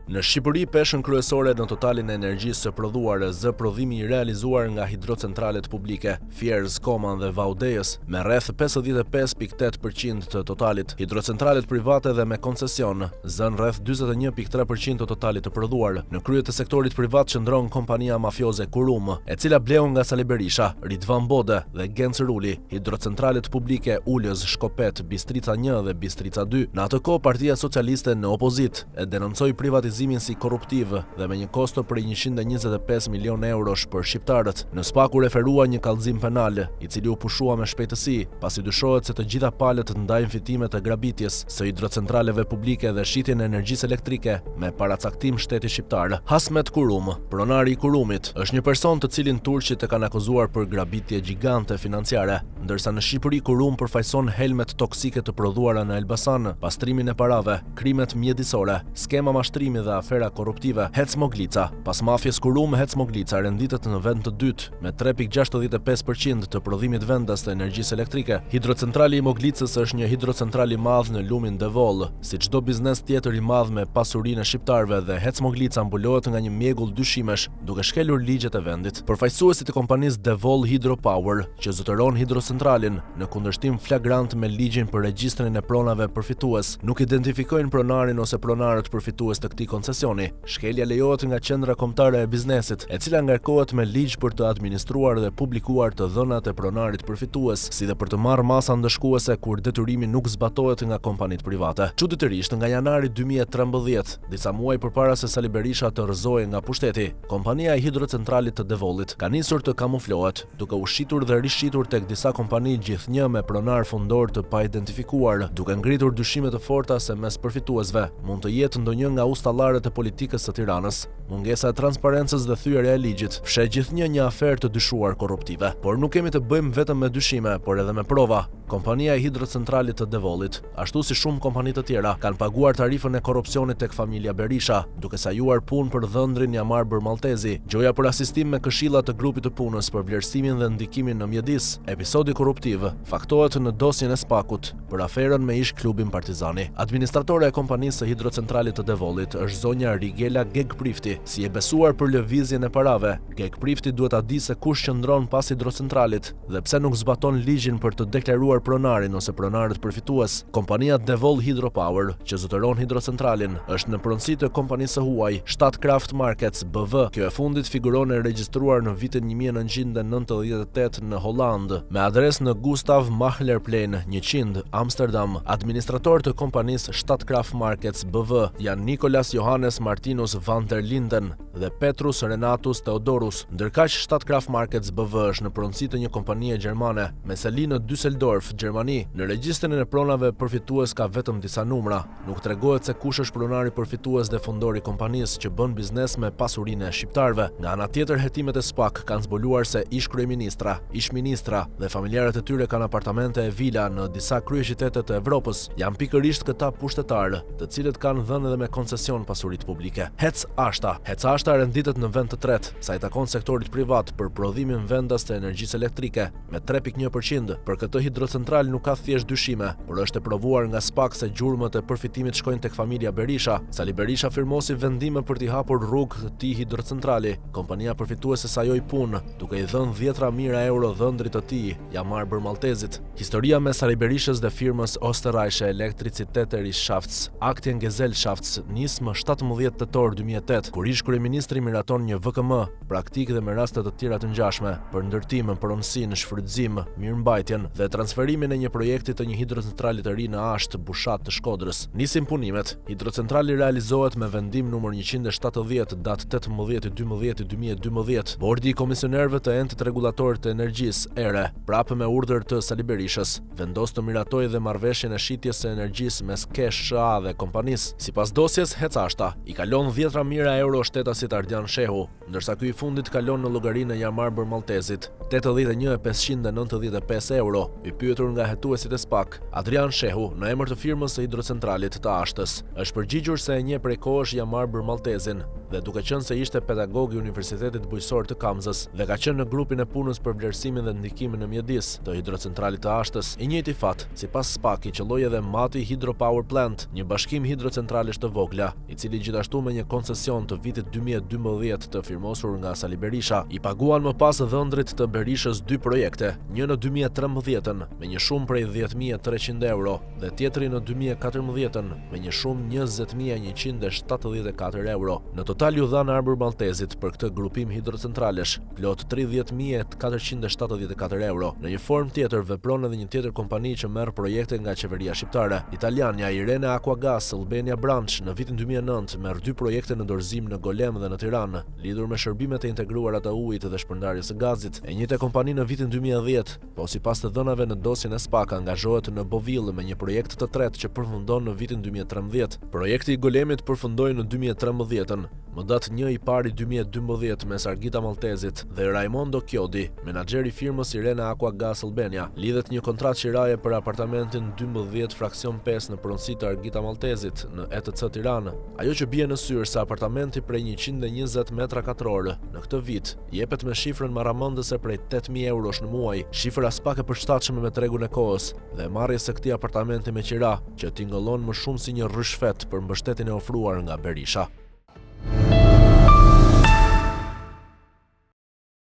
Në Shqipëri, peshën kryesore në totalin e energjisë së prodhuar zë prodhimi I realizuar nga hidrocentralet publike, Fierz, Koman dhe Vaudejës, me rreth 55.8% të totalit. Hidrocentralet private dhe me koncesion zën rreth 41.3% të totalit të prodhuar. Në krye të sektorit privat qëndron kompania mafioze Kurum, e cila bleu nga Sali Berisha, Ridvan Bode dhe Genc Ruli, hidrocentralet publike Ulës, Shkopet, Bistrica 1 dhe Bistrica 2. Në atë kohë Partia Socialiste në opozit e denoncoi privatizimin si korruptiv dhe me një kosto prej 125 milion eurosh për shqiptarët. Në Spaku referua një kallëzim penal, I cili u pushua me shpejtësi, pasi dyshohet se të gjitha palët ndajnë fitime të grabitjes së hidrocentraleve publike dhe shitjen e energjisë elektrike me paracaktim shteti shqiptar. Hasmet Kurum, pronari I Kurumit, është një person të cilin turqit e kanë akuzuar për grabitje gjigante financiare, ndërsa në Shqipëri Kurum përfaqëson helmet toksike të prodhuara në Elbasan, pastrimin e parave, krimet mjedisore, skema mashtrimi dhe afera korruptive. Hec Moglica. Pas mafjes Kurum, Hec Moglica renditet në vend të dytë me 3.65% të prodhimit vendas të energjisë elektrike. Hidrocentrali I Moglicës është një hidrocentral I madh në lumin Devol, si çdo biznes tjetër I madh me pasurinë e shqiptarëve, dhe Hec Moglica mbulohet nga një mjegull dyshimesh, duke shkelur ligjet e vendit. Përfaqësuesit e kompanisë Devol Hydropower, që zotëron hidrocentralin, në kundërshtim flagrant me ligjin për regjistrin e pronave përfitues, nuk identifikojnë pronarin ose pronarët përfitues të këtij koncesioni. Shkelja lejohet nga Qendra Kombëtare e Biznesit, e cila ngarkohet me ligj për të administruar dhe publikuar të dhënat e pronarit përfitues, si dhe për të marrë masa ndëshkuese kur detyrimi nuk zbatohet nga kompanitë private. Çuditërisht, nga janari 2013, disa muaj përpara se Sali Berisha të rrëzohej nga pushteti, kompania e hidrocentralit të Devolit ka nisur të kamuflohet, duke u shitur dhe rishitur tek disa kompani gjithnjë me pronar fundor të paidentifikuar, duke ngritur dyshime të forta se mes përfituesve mund të jetë ndonjë nga ustallarët e politikës së Tiranës. Mungesa e transparencës dhe thyerja e ligjit fshe gjithnjë një aferë të dyshuar korruptive. Por nuk kemi të bëjmë vetëm me dyshime, por edhe me prova. Kompania e hidrocentralit të Devolit, ashtu si shumë kompani të tjera, kanë paguar tarifën e korrupsionit tek familja Berisha, duke sajuar punë për dhëndrin Jamar Bërmaltezi, gjoja për asistim me këshilla të grupit të punës për vlerësimin dhe ndikimin në mjedis, episodi korruptiv, faktohet në dosjen e Spakut për aferën me ish klubin Partizani. Administratore e kompanisë së hidrocentralit të Devolit është zonja Rigela Gegprifti. Si e besuar për lëvizjen e parave, Gegprifti duhet ta di se kush qëndron pas hidrocentralit dhe pse nuk zbaton ligjin për të deklaruar pronarin ose pronarët përfitues. Kompania Devol Hydropower, që zotëron hidrocentralin, është në pronësi të kompanisë së huaj Statkraft Markets BV. Kjo e fundit figuron e regjistruar në vitin 1998 në Holland, me adresë në Gustav Mahlerplein 100, Amsterdam. Administrator të kompanisë Statkraft Markets BV janë Nikolas Johannes Martinus van der Linden dhe Petrus Renatus Theodorus. Ndërkaq Statkraft Markets BV është në pronësi të një kompanie gjermane me seli në Düsseldorf, Gjermani. Në regjistrin e pronave përfitues ka vetëm disa numra. Nuk tregohet se kush është pronari përfitues dhe fondori i kompanisë që bën biznes me pasurinë e shqiptarëve. Nga ana tjetër, hetimet e Spak kanë zbuluar se ish kryeministra, ish ministra dhe familjarët e tyre kanë apartamente e vila në disa kryeqytete të Evropës. Janë pikërisht këta pushtetarë, të cilët kanë dhënë edhe me koncesion pasuritë publike. Hec Ashta. Hec Ashta renditet në vend të tretë, sa I takon sektorit privat për prodhimin vendas të energjisë elektrike me 3.1%. Për këtë hidrocentral nuk ka thjesht dyshime, por është e provuar nga Spak se gjurmët e përfitimit shkojnë tek familja Berisha. Sali Berisha firmosi vendime për t'i hapur rrugë këtij hidrocentrali. Kompania përfituese sajoi punë, duke I dhënë 10.000 euro dhëndrit të tij, Jamar Bërmaltezit. Historia mes Sali Berishës dhe firmës Österreichische Elektrizitätsschafts Aktiengesellschafts nis më 17 tetor 2008, kur ish kryeministri miraton një VKM, praktik dhe me raste të tjera të ngjashme, për ndërtim, pronësinë, shfrytëzim, mirëmbajtjen dhe transferimin e një projekti të një hidrocentrali të ri në Asht, Bushat të Shkodrës. Nisin punimet. Hidrocentrali realizohet me vendim numër 170 datë 18/12/2012. Bordi I komisionerëve të entët rregullatorit të energjisë, ERE, prapë me urdhër të Sali Berishës, vendos të miratojë dhe marrëveshjen e shitjes së energjisë mes KSHA dhe kompanisë. Sipas dosjes, Hec Ashta I kalon 10.000 euro euro shtetasit Ardian Shehu, ndërsa ky i fundit kalon në llogarinë e Jamar Bërmaltezit, 81.595 euro. I pyetur nga hetuesit e SPAK, Adrian Shehu, në emër të firmës së hidrocentralit të Ashtës, është përgjigjur se e njeh prej kohësh Jamar Bërmaltezin dhe duke qenë se ishte pedagog i Universitetit Bujqësor të Kamzës dhe ka qenë në grupin e punës për vlerësimin dhe ndikimin në mjedis të hidrocentralit të Ashtës. I njëjti fat, sipas SPAK, i qelloi edhe Mati Hydropower Plant, një bashkim hidrocentralesh të vogla, i cili gjithashtu me një koncesion të vitit 2012 të firmosur nga Sali Berisha, i paguan më pas dhëndrit të Berishës 2 projekte, një në 2013 me një shumë prej 10.300 euro dhe tjetri në 2014 me një shumë 20.174 euro. Në total ju dhanë Arbër Maltezit për këtë grupim hidrocentralesh plot 30.474 euro. Në një formë tjetër vepron edhe një tjetër kompani që merr projekte nga qeveria shqiptare. Italiania Irene Aquagas Albania Branch në vitin 2009 merr 2 projekte në dorëzim në Golem dhe në Tiranë, lidhur me shërbimet e integruara të ujit dhe shpërndarjes së gazit. E njëjta kompani në vitin 2010, po sipas të dhënave në dosjen e SPAK, angazhohet në Bovill me një projekt të tretë që përfundon në vitin 2013. Projekti i Golemit përfundoi në 2013-ën. Më datë një i pari 2012 mes Argita Maltezit dhe Raimondo Chiodi, menaxher i firmës Irene Aquagas Albania, lidhet një kontratë qiraje për apartamentin 12 fraksion 5 në pronësi të Argita Maltezit në ETC Tiranë. Ajo që bie në syre se apartamenti prej 120 metra katror në këtë vit jepet me shifrën marramëndëse prej 8.000 eurosh në muaj, shifra SPAK e përshtatshme me tregun e kohës dhe marrjes së këtij apartamenti me qira, që tingëllon më shumë si një rrëshfet për mbështetjen e ofruar nga Berisha.